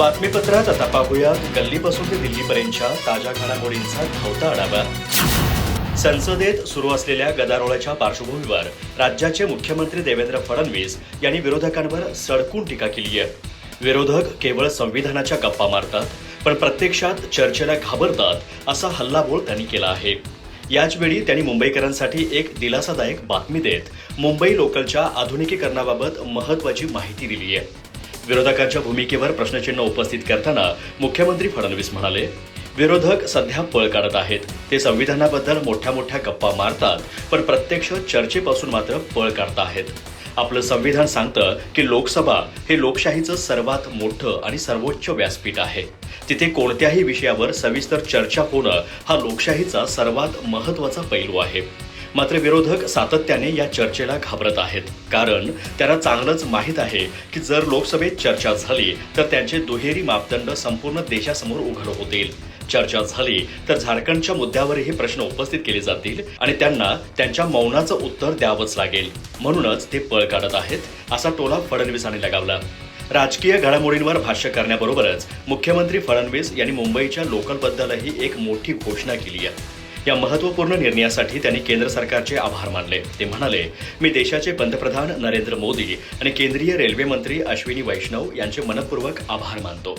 बातमीपत्रात आता पाहूया गल्लीपासून ते दिल्लीपर्यंतच्या ताज्या घडामोडींचा धावता आढावा। संसदेत सुरू असलेल्या गदारोळाच्या पार्श्वभूमीवर राज्याचे मुख्यमंत्री देवेंद्र फडणवीस यांनी विरोधकांवर सडकून टीका केली आहे। विरोधक केवळ संविधानाच्या गप्पा मारतात, पण प्रत्यक्षात चर्चेला घाबरतात असा हल्लाबोल त्यांनी केला आहे। याचवेळी त्यांनी मुंबईकरांसाठी एक दिलासादायक बातमी देत मुंबई लोकलच्या आधुनिकीकरणाबाबत महत्त्वाची माहिती दिली आहे। विरोधकांच्या भूमिकेवर प्रश्नचिन्ह उपस्थित करताना मुख्यमंत्री फडणवीस म्हणाले, विरोधक सध्या पळ काढत आहेत। ते संविधानाबद्दल मोठ्या गप्पा मारतात, पण प्रत्यक्ष चर्चेपासून मात्र पळ काढत आहेत। आपलं संविधान सांगतं की लोकसभा हे लोकशाहीचं सर्वात मोठं आणि सर्वोच्च व्यासपीठ आहे। तिथे कोणत्याही विषयावर सविस्तर चर्चा होणं हा लोकशाहीचा सर्वात महत्त्वाचा पैलू आहे। मात्र विरोधक सातत्याने या चर्चेला घाबरत आहेत, कारण त्यांना चांगलंच माहीत आहे की जर लोकसभेत चर्चा झाली तर त्यांचे दुहेरी मापदंड संपूर्ण देशासमोर उघड होतील। चर्चा झाली तर झारखंडच्या मुद्द्यावरही प्रश्न उपस्थित केले जातील आणि त्यांना त्यांच्या मौनाचं उत्तर द्यावंच लागेल। म्हणूनच ते पळ काढत आहेत असा टोला फडणवीसांनी लगावला। राजकीय घडामोडींवर भाष्य करण्याबरोबरच मुख्यमंत्री फडणवीस यांनी मुंबईच्या लोकलबद्दलही एक मोठी घोषणा केली आहे। या महत्त्वपूर्ण निर्णयासाठी त्यांनी केंद्र सरकारचे आभार मानले। ते म्हणाले, मी देशाचे पंतप्रधान नरेंद्र मोदी आणि केंद्रीय रेल्वे मंत्री अश्विनी वैष्णव यांचे मनपूर्वक आभार मानतो।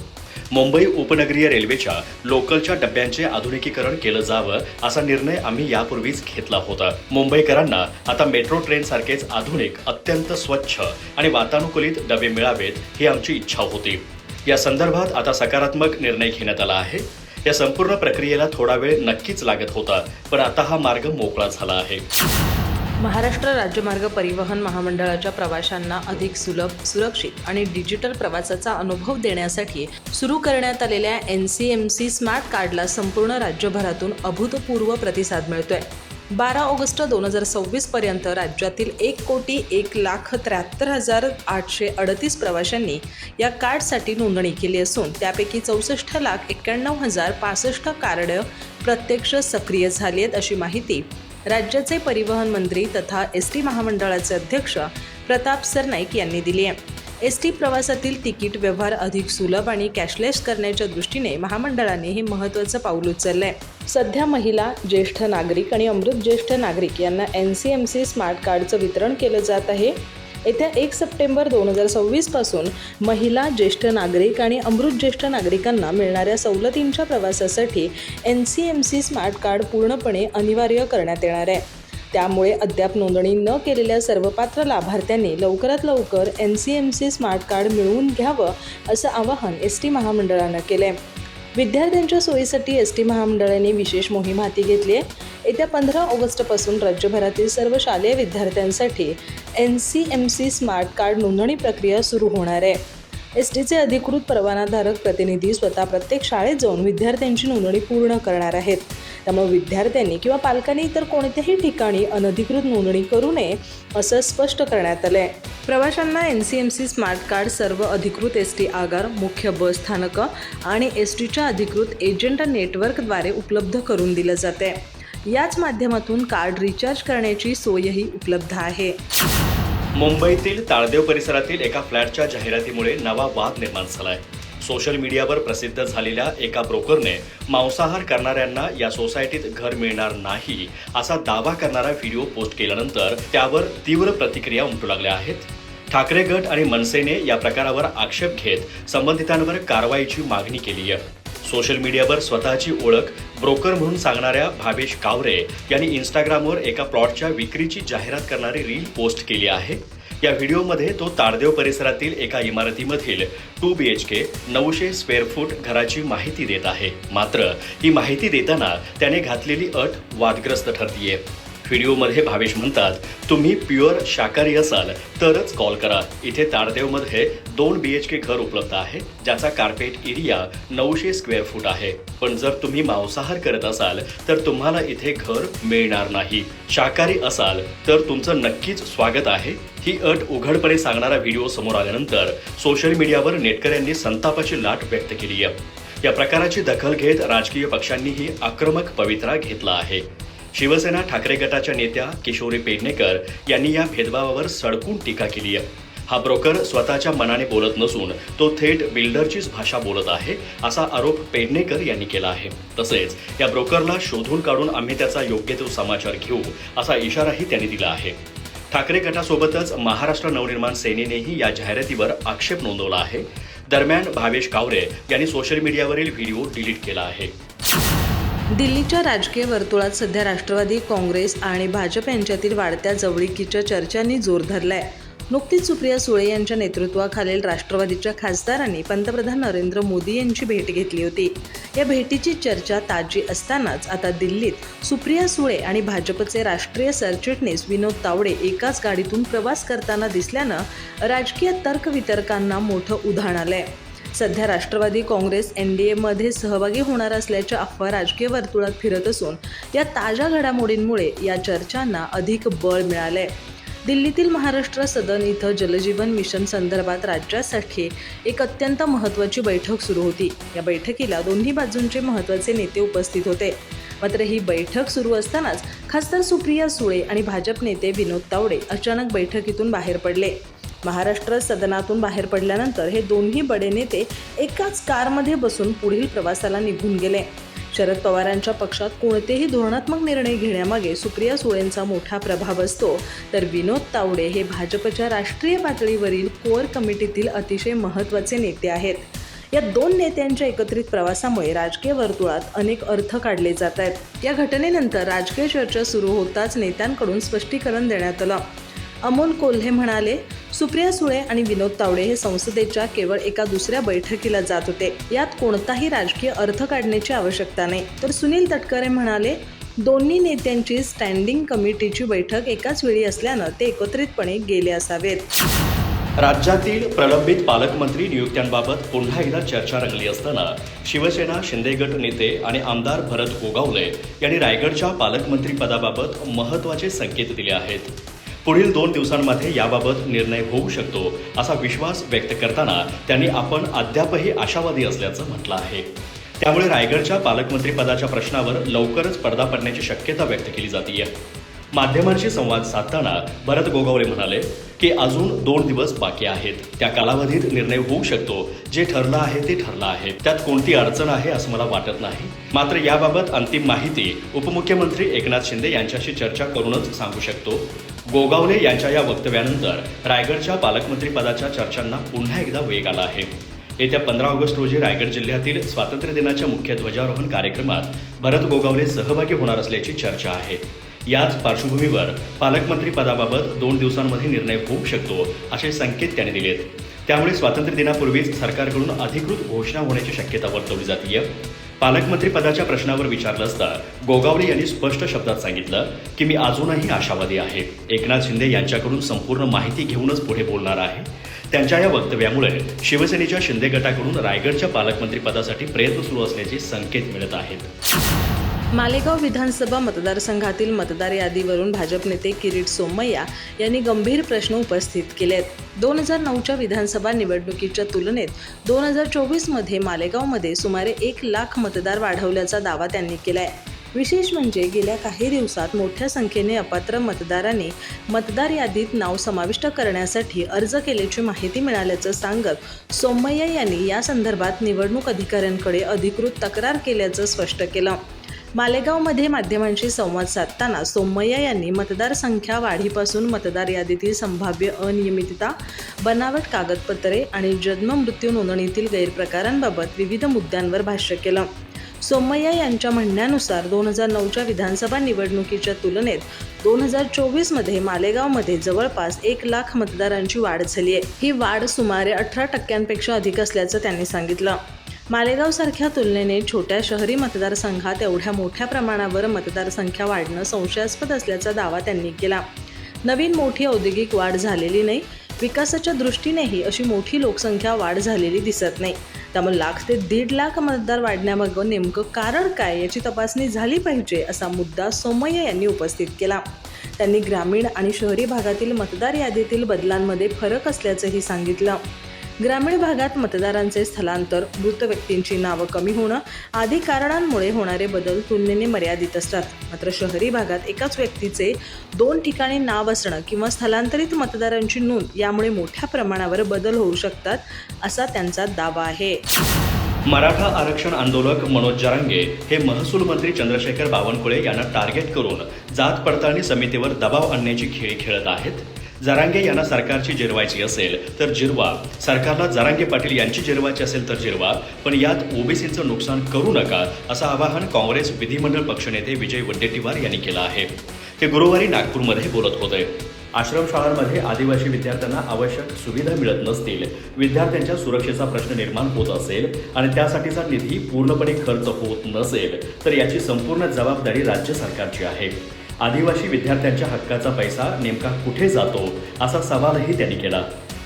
मुंबई उपनगरीय रेल्वेच्या लोकलच्या डब्यांचे आधुनिकीकरण केलं जावं असा निर्णय आम्ही यापूर्वीच घेतला होता। मुंबईकरांना आता मेट्रो ट्रेन सारखेच आधुनिक, अत्यंत स्वच्छ आणि वातानुकूलित डबे मिळावेत ही आमची इच्छा होती। या संदर्भात आता सकारात्मक निर्णय घेण्यात आला आहे। या संपूर्ण प्रक्रियेला थोडा वेळ नक्कीच लागत होता, पण आता हा मार्ग मोकळा झाला आहे। महाराष्ट्र राज्यमार्ग परिवहन महामंडळाच्या प्रवाशांना अधिक सुलभ, सुरक्षित आणि डिजिटल प्रवासाचा अनुभव देण्यासाठी सुरू करण्यात आलेल्या NCMC स्मार्ट कार्डला संपूर्ण राज्यभरातून अभूतपूर्व प्रतिसाद मिळतोय। 12 ऑगस्ट 2026 पर्यंत राज्यातील 1,01,73,838 प्रवाशांनी या कार्डसाठी नोंदणी केली असून त्यापैकी 64,91,065 कार्ड प्रत्यक्ष सक्रिय झाली आहेत, अशी माहिती राज्याचे परिवहन मंत्री तथा ST महामंडळाचे अध्यक्ष प्रताप सरनाईक यांनी दिली आहे। ST प्रवासातील तिकीट व्यवहार अधिक सुलभ आणि कॅशलेस करण्याच्या दृष्टीने महामंडळाने हे महत्त्वाचं पाऊल उचललंय। सध्या महिला, ज्येष्ठ नागरिक आणि अमृत ज्येष्ठ नागरिक यांना NCMC स्मार्ट कार्डचं वितरण केलं जात आहे। येत्या 1 सप्टेंबर 2026 पासून महिला, ज्येष्ठ नागरिक आणि अमृत ज्येष्ठ नागरिकांना मिळणाऱ्या सवलतींच्या प्रवासासाठी NCMC स्मार्ट कार्ड पूर्णपणे अनिवार्य करण्यात येणार आहे। त्यामुळे अद्याप नोंदणी न केलेल्या सर्व पात्र लाभार्थ्यांनी लवकरात लवकर NCMC स्मार्ट कार्ड मिळवून घ्यावं असं आवाहन ST महामंडळानं केलं आहे। विद्यार्थ्यांच्या सोयीसाठी ST महामंडळाने विशेष मोहीम हाती घेतली आहे। येत्या 15 ऑगस्टपासून राज्यभरातील सर्व शालेय विद्यार्थ्यांसाठी NCMC स्मार्ट कार्ड नोंदणी प्रक्रिया सुरू होणार आहे। STचे अधिकृत परवानाधारक प्रतिनिधी स्वतः प्रत्येक शाळेत जाऊन विद्यार्थ्यांची नोंदणी पूर्ण करणार आहेत। त्यामुळे विद्यार्थ्यांनी किंवा पालकांनी इतर कोणत्याही ठिकाणी अनधिकृत नोंदणी करू नये असं स्पष्ट करण्यात आलं आहे। प्रवाशांना NCMC स्मार्ट कार्ड सर्व अधिकृत ST आगार, मुख्य बस स्थानकं आणि STच्या अधिकृत एजंट नेटवर्कद्वारे उपलब्ध करून दिलं जाते। याच माध्यमातून कार्ड रिचार्ज करण्याची सोयही उपलब्ध आहे। मुंबईतील ताळदेव परिसरातील एका फ्लॅटच्या जाहिरातीमुळे नवा वाद निर्माण झालाय। सोशल मीडियावर प्रसिद्ध झालेल्या एका ब्रोकरने मांसाहार करणाऱ्यांना या सोसायटीत घर मिळणार नाही असा दावा करणारा व्हिडिओ पोस्ट केल्यानंतर त्यावर तीव्र प्रतिक्रिया उमटू लागल्या आहेत। ठाकरे गट आणि मनसेने या प्रकारावर आक्षेप घेत संबंधितांवर कारवाईची मागणी केली आहे। सोशल मीडियावर स्वतःची ओळख ब्रोकर म्हणून सांगणाऱ्या भावेश कावरे यांनी इंस्टाग्रामवर एका प्लॉटच्या विक्रीची जाहिरात करणारी रील पोस्ट केली आहे। या व्हिडिओमध्ये तो ताळदेव परिसरातील एका इमारतीमधील 2 BHK 900 स्क्वेअर फूट घराची माहिती देत आहे। मात्र ही माहिती देताना त्याने घातलेली अट वादग्रस्त ठरतीये। व्हिडिओमध्ये भावेश म्हणतात, तुम्ही प्युअर शाकाहारी असाल तरच कॉल करा। इथे ताळदेवमध्ये 2 BHK घर उपलब्ध आहे, ज्याचा कार्पेट एरिया 900 स्क्वेअर फूट आहे। पण जर तुम्ही मांसाहार करत असाल तर तुम्हाला इथे घर मिळणार नाही। शाकाहारी असाल तर तुमचं नक्कीच स्वागत आहे। ही अट उघडपणे सांगणारा व्हिडिओ समोर आल्यानंतर सोशल मीडियावर नेटकऱ्यांनी संतापाची लाट व्यक्त केली आहे। या प्रकाराची दखल घेत राजकीय पक्षांनीही आक्रमक पवित्रा घेतला आहे। शिवसेना ठाकरे गटाच्या नेत्या किशोरी पेडणेकर यांनी या भेदभावावर सडकून टीका केली आहे। हा ब्रोकर स्वतःच्या मनाने बोलत नसून तो थेट बिल्डरचीच भाषा बोलत आहे असा आरोप पेडणेकर यांनी केला आहे. तसेच या ब्रोकरला शोधून काढून आम्ही त्याचा योग्य तो समाचार घेऊ असा इशाराही त्यांनी दिला आहे. ठाकरे गटासोबतच महाराष्ट्र नवनिर्माण सेनेनेही या जाहिरातीवर आक्षेप नोंदवला आहे. दरम्यान भावेश कावरे यांनी सोशल मीडियावरील व्हिडिओ डिलीट केला आहे. दिल्लीच्या राजकीय वर्तुळात सध्या राष्ट्रवादी काँग्रेस आणि भाजप यांच्यातील वाढत्या जवळीकीच्या चर्चांनी जोर धरलाय. नुकतीच सुप्रिया सुळे यांच्या नेतृत्वाखालील राष्ट्रवादीच्या खासदारांनी पंतप्रधान नरेंद्र मोदी यांची भेट घेतली होती. या भेटीची चर्चा ताजी असतानाच आता दिल्लीत सुप्रिया सुळे आणि भाजपचे राष्ट्रीय सरचिटणीस विनोद तावडे एकाच गाडीतून प्रवास करताना दिसल्यानं राजकीय तर्कवितर्कांना मोठं उधाण आलंय. सध्या राष्ट्रवादी काँग्रेस NDAमध्ये सहभागी होणार असल्याच्या अफवा राजकीय वर्तुळात फिरत असून या ताज्या घडामोडींमुळे या चर्चांना अधिक बळ मिळालंय. दिल्लीतील महाराष्ट्र सदन इथं जलजीवन मिशन संदर्भात राज्यासाठी एक अत्यंत महत्त्वाची बैठक सुरू होती. या बैठकीला दोन्ही बाजूंचे महत्त्वाचे नेते उपस्थित होते. मात्र ही बैठक सुरू असतानाच खासदार सुप्रिया सुळे आणि भाजप नेते विनोद तावडे अचानक बैठकीतून बाहेर पडले. महाराष्ट्र सदनातून बाहेर पडल्यानंतर हे दोन्ही बडे नेते एकाच कारमध्ये बसून पुढील प्रवासाला निघून गेले. शरद पवारांच्या पक्षात कोणतेही धोरणात्मक निर्णय घेण्यामागे सुप्रिया सुळेंचा मोठा प्रभाव असतो, तर विनोद तावडे हे भाजपच्या राष्ट्रीय पातळीवरील कोअर कमिटीतील अतिशय महत्त्वाचे नेते आहेत. या दोन नेत्यांच्या एकत्रित प्रवासामुळे राजकीय वर्तुळात अनेक अर्थ काढले जात आहेत. या घटनेनंतर राजकीय चर्चा सुरू होताच नेत्यांकडून स्पष्टीकरण देण्यात आलं. अमोल कोल्हे म्हणाले, सुप्रिया सुळे आणि विनोद तावडे हे संसदेच्या केवळ एका दुसऱ्या बैठकीला जात होते. यात कोणताही राजकीय अर्थ काढण्याची आवश्यकता नाही. तर सुनील तटकरे म्हणाले, दोन्ही नेत्यांची स्टँडिंग कमिटीची बैठक एकाच वेळी असल्यानं ते एकत्रितपणे गेले असावेत. राज्यातील प्रलंबित पालकमंत्री नियुक्त्यांबाबत पुन्हा एकदा चर्चा रंगली असताना शिवसेना शिंदे गट नेते आणि आमदार भरत गोगावले यांनी रायगडच्या पालकमंत्री पदाबाबत महत्त्वाचे संकेत दिले आहेत. पुढील 2 दिवसांमध्ये याबाबत निर्णय होऊ शकतो असा विश्वास व्यक्त करताना त्यांनी आपण अद्यापही आशावादी असल्याचं म्हटलं आहे. त्यामुळे रायगडच्या पालकमंत्री पदाच्या प्रश्नावर लवकरच पडदा पडण्याची शक्यता व्यक्त केली जाते. माध्यमांशी संवाद साधताना भरत गोगावले म्हणाले की अजून 2 दिवस बाकी आहेत. त्या कालावधीत निर्णय होऊ शकतो. जे ठरलं आहे ते ठरलं आहे. त्यात कोणती अडचण आहे असं मला वाटत नाही. मात्र याबाबत अंतिम माहिती उपमुख्यमंत्री एकनाथ शिंदे यांच्याशी चर्चा करूनच सांगू शकतो. गोगावले यांच्या या वक्तव्यानंतर रायगडच्या पालकमंत्री पदाच्या चर्चांना पुन्हा एकदा वेग आला आहे. येत्या 15 ऑगस्ट रोजी रायगड जिल्ह्यातील स्वातंत्र्य दिनाच्या मुख्य ध्वजारोहण कार्यक्रमात भरत गोगावले सहभागी होणार असल्याची चर्चा आहे. याच पार्श्वभूमीवर पालकमंत्री पदाबाबत 2 दिवसांमध्ये निर्णय होऊ शकतो असे संकेत त्यांनी दिलेत. त्यामुळे स्वातंत्र्य दिनापूर्वीच सरकारकडून अधिकृत घोषणा होण्याची शक्यता वर्तवली जाते. पालकमंत्री पदाच्या प्रश्नावर विचारलं असता गोगावले यांनी स्पष्ट शब्दात सांगितलं की मी अजूनही आशावादी आहे. एकनाथ शिंदे यांच्याकडून संपूर्ण माहिती घेऊनच पुढे बोलणार आहे. त्यांच्या या वक्तव्यामुळे शिवसेनेच्या शिंदे गटाकडून रायगडच्या पालकमंत्री पदासाठी प्रयत्न सुरू असल्याचे संकेत मिळत आहेत. मालेगाव विधानसभा मतदारसंघातील मतदार यादीवरून भाजप नेते किरीट सोमय्या यांनी गंभीर प्रश्न उपस्थित केलेत. 2009च्या विधानसभा निवडणुकीच्या तुलनेत 2024मध्ये मालेगावमध्ये सुमारे 1 लाख मतदार वाढवल्याचा दावा त्यांनी केलाय. विशेष म्हणजे गेल्या काही दिवसात मोठ्या संख्येने अपात्र मतदारांनी मतदार यादीत नाव समाविष्ट करण्यासाठी अर्ज केल्याची माहिती मिळाल्याचं सांगत सोमय्या यांनी या संदर्भात निवडणूक अधिकाऱ्यांकडे अधिकृत तक्रार केल्याचं स्पष्ट केलं. मालेगावमध्ये माध्यमांशी संवाद साधताना सोमय्या यांनी मतदार संख्या वाढीपासून मतदार यादीतील संभाव्य अनियमितता, बनावट कागदपत्रे आणि जन्म मृत्यू नोंदणीतील गैरप्रकारांबाबत विविध मुद्द्यांवर भाष्य केलं. सोमय्या यांच्या म्हणण्यानुसार 2009च्या विधानसभा निवडणुकीच्या तुलनेत 2024मध्ये मालेगावमध्ये जवळपास 1 लाख मतदारांची वाढ झाली आहे. ही वाढ सुमारे 18% अधिक असल्याचं त्यांनी सांगितलं. मालेगावसारख्या तुलनेने छोट्या शहरी मतदारसंघात एवढ्या मोठ्या प्रमाणावर मतदारसंख्या वाढणं संशयास्पद असल्याचा दावा त्यांनी केला. नवीन मोठी औद्योगिक वाढ झालेली नाही. विकासाच्या दृष्टीनेही अशी मोठी लोकसंख्या वाढ झालेली दिसत नाही. त्यामुळे 1 ते 1.5 लाख मतदार वाढण्यामागं नेमकं कारण काय याची तपासणी झाली पाहिजे असा मुद्दा सोमय्या यांनी उपस्थित केला. त्यांनी ग्रामीण आणि शहरी भागातील मतदार यादीतील बदलांमध्ये फरक असल्याचंही सांगितलं. ग्रामीण भागात मतदारांचे स्थलांतर, मृत व्यक्तींची नावं कमी होणं आदी कारणांमुळे होणारे बदल तुलनेने मर्यादित असतात. मात्र शहरी भागात एकाच व्यक्तीचे 2 ठिकाणी नाव असणं किंवा स्थलांतरित मतदारांची नोंद यामुळे मोठ्या प्रमाणावर बदल होऊ शकतात, असा त्यांचा दावा आहे. मराठा आरक्षण आंदोलक मनोज जरांगे हे महसूल मंत्री चंद्रशेखर बावनकुळे यांना टार्गेट करून जात पडताळणी समितीवर दबाव आणण्याची खेळी खेळत आहेत. जरांगे यांना सरकारची जिरवायची असेल तर जिरवा, सरकारला जरांगे पाटील यांची जिरवायची असेल तर जिरवा, पण यात ओबीसीचं नुकसान करू नका, असं आवाहन काँग्रेस विधिमंडळ पक्षनेते विजय वडेट्टीवार यांनी केलं आहे. ते गुरुवारी नागपूरमध्ये बोलत होते. आश्रमशाळांमध्ये आदिवासी विद्यार्थ्यांना आवश्यक सुविधा मिळत नसतील, विद्यार्थ्यांच्या सुरक्षेचा प्रश्न निर्माण होत असेल आणि त्यासाठीचा निधी पूर्णपणे खर्च होत नसेल तर याची संपूर्ण जबाबदारी राज्य सरकारची आहे. आदिवासी विद्यार्थ्यांच्या हक्काचा पैसा नेमका कुठे जातो, असा सवालही त्यांनी केला.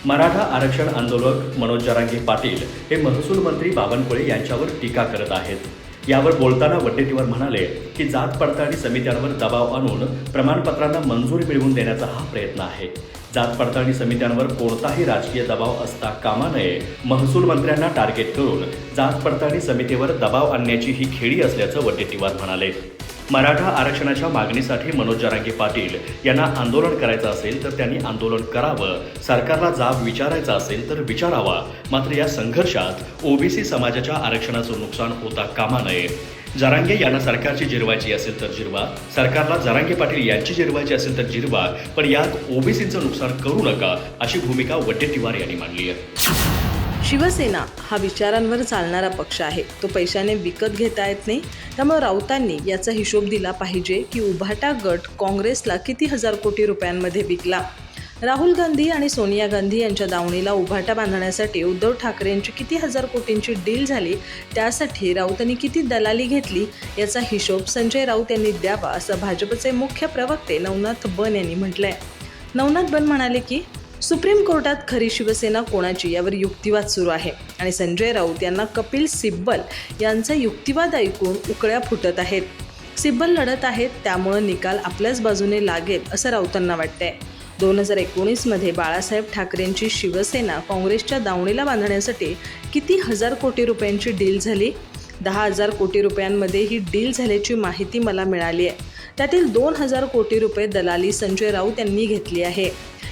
मराठा आरक्षण आंदोलक मनोज जरांगे पाटील हे महसूल मंत्री बावनकुळे यांच्यावर टीका करत आहेत. यावर बोलताना वडेट्टीवार म्हणाले की जात पडताळणी समित्यांवर दबाव आणून प्रमाणपत्रांना मंजुरी मिळवून देण्याचा हा प्रयत्न आहे. जात पडताळणी समित्यांवर कोणताही राजकीय दबाव असता कामा नये. महसूल मंत्र्यांना टार्गेट करून जात पडताळणी समितीवर दबाव आणण्याची ही खेळी असल्याचं वडेट्टीवार म्हणाले. मराठा आरक्षणाच्या मागणीसाठी मनोज जरांगे पाटील यांना आंदोलन करायचं असेल तर त्यांनी आंदोलन करावं, सरकारला जाब विचारायचा असेल तर विचारावा. मात्र या संघर्षात ओबीसी समाजाच्या आरक्षणाचं नुकसान होता कामा नये. जरांगे यांना सरकारची जिरवायची असेल तर जिरवा, सरकारला जरांगे पाटील यांची जिरवायची असेल तर जिरवा, पण यात ओबीसीचं नुकसान करू नका, अशी भूमिका वडेट्टीवार यांनी मांडली आहे. शिवसेना हा विचारांवर चालणारा पक्ष आहे. तो पैशाने विकत घेता येत नाही. त्यामुळे राऊतांनी याचा हिशोब दिला पाहिजे की उभाटा गट काँग्रेसला किती हजार कोटी रुपयांमध्ये विकला. राहुल गांधी आणि सोनिया गांधी यांच्या दावणीला उभाटा बांधण्यासाठी उद्धव ठाकरेंची किती हजार कोटींची डील झाली, त्यासाठी राऊतांनी किती दलाली घेतली, याचा हिशोब संजय राऊत यांनी द्यावा, असं भाजपचे मुख्य प्रवक्ते नवनाथ बन यांनी म्हटलंय. नवनाथ बन म्हणाले की सुप्रीम कोर्टात खरी शिवसेना कोणाची यावर युक्तिवाद सुरू आहे आणि संजय राऊत यांना कपिल सिब्बल यांचा युक्तिवाद ऐकून उकळ्या फुटत आहेत. सिब्बल लढत आहेत, त्यामुळं निकाल आपल्याच बाजूने लागेल असं राऊतांना वाटतंय. 2019मध्ये बाळासाहेब ठाकरेंची शिवसेना काँग्रेसच्या दावणीला बांधण्यासाठी किती हजार कोटी रुपयांची डील झाली. 10,000 कोटी रुपयांमध्ये ही डील झाल्याची माहिती मला मिळाली आहे. त्यातील 2,000 कोटी रुपये दलाली संजय राऊत यांनी घेतली आहे.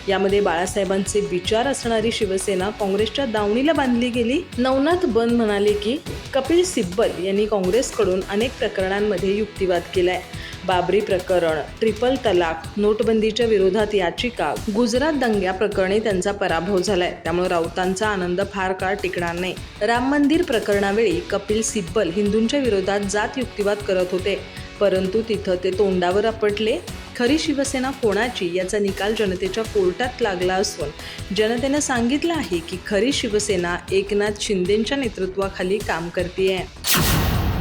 यामध्ये बाळासाहेबांचे विचार असणारी शिवसेना काँग्रेसच्या दावणीला बांधली गेली. नवनाथ बन म्हणाले की कपिल सिब्बल यांनी काँग्रेसकडून अनेक प्रकरणांमध्ये युक्तिवाद केलाय. बाबरी प्रकरण, ट्रिपल तलाक, नोटबंदीच्या विरोधात याचिका, गुजरात दंग्या प्रकरणी त्यांचा पराभव झालाय. त्यामुळे राऊतांचा आनंद फार काळ टिकणार नाही. राम मंदिर प्रकरणावेळी कपिल सिब्बल हिंदूंच्या विरोधात जात युक्तिवाद करत होते, परंतु तिथं ते तोंडावर आपटले. खरी शिवसेना कोणाची याचा निकाल जनतेच्या कोर्टात लागला असून जनतेनं सांगितलं आहे की खरी शिवसेना एकनाथ शिंदेंच्या नेतृत्वाखाली काम करतेय.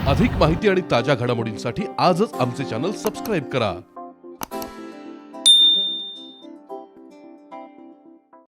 अधिक माहिती आणि ताज्या घडामोडींसाठी आजच आमचे चॅनल सबस्क्राईब करा.